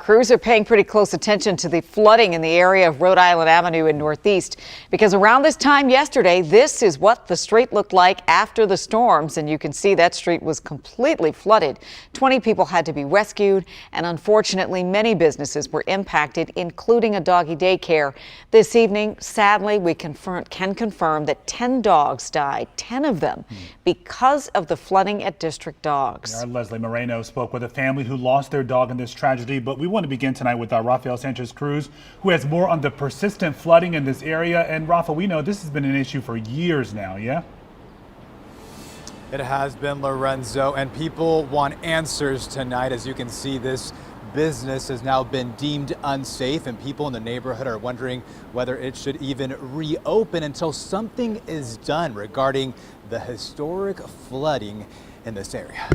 Crews are paying pretty close attention to the flooding in the area of Rhode Island Avenue in Northeast, because around this time yesterday, this is what the street looked like after the storms. And you can see that street was completely flooded. 20 people had to be rescued, and unfortunately, many businesses were impacted, including a doggy daycare. This evening, sadly, we can confirm that 10 dogs died, 10 of them, because of the flooding at District Dogs. Our Leslie Moreno spoke with a family who lost their dog in this tragedy, but we want to begin tonight with Rafael Sanchez-Cruz, who has more on the persistent flooding in this area. And Rafa, we know this has been an issue for years now, yeah? It has been, Lorenzo, and people want answers tonight. As you can see, this business has now been deemed unsafe, and people in the neighborhood are wondering whether it should even reopen until something is done regarding the historic flooding in this area.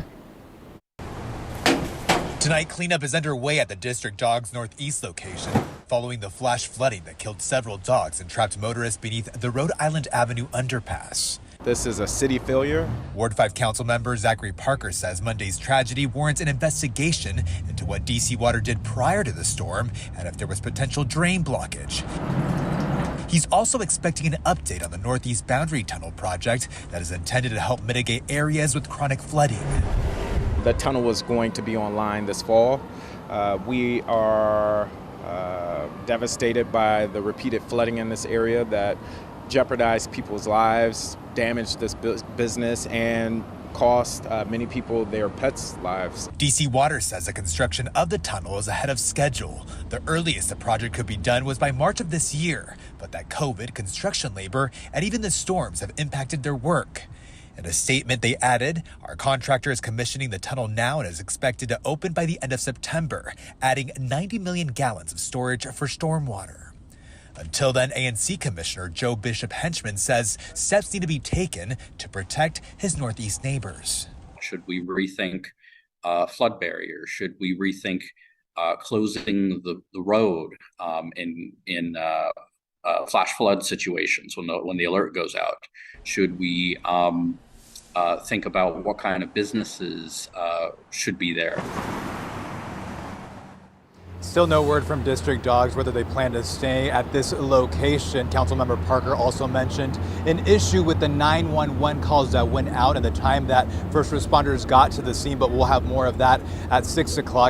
Tonight, cleanup is underway at the District Dogs Northeast location following the flash flooding that killed several dogs and trapped motorists beneath the Rhode Island Avenue underpass. This is a city failure. Ward 5 council member Zachary Parker says Monday's tragedy warrants an investigation into what DC Water did prior to the storm and if there was potential drain blockage. He's also expecting an update on the Northeast Boundary Tunnel project that is intended to help mitigate areas with chronic flooding. The tunnel was going to be online this fall. We are devastated by the repeated flooding in this area that jeopardized people's lives, damaged this business, and cost many people their pets' lives. DC Water says the construction of the tunnel is ahead of schedule. The earliest the project could be done was by March of this year, but that COVID, construction labor, and even the storms have impacted their work. In a statement, they added, "Our contractor is commissioning the tunnel now and is expected to open by the end of September, adding 90 million gallons of storage for stormwater." Until then, ANC Commissioner Joe Bishop Henchman says steps need to be taken to protect his Northeast neighbors. Should we rethink flood barriers? Should we rethink closing the road in flash flood situations when the alert goes out? Should we think about what kind of businesses should be there? Still no word from District Dogs whether they plan to stay at this location. Councilmember Parker also mentioned an issue with the 911 calls that went out and the time that first responders got to the scene, but we'll have more of that at 6 o'clock.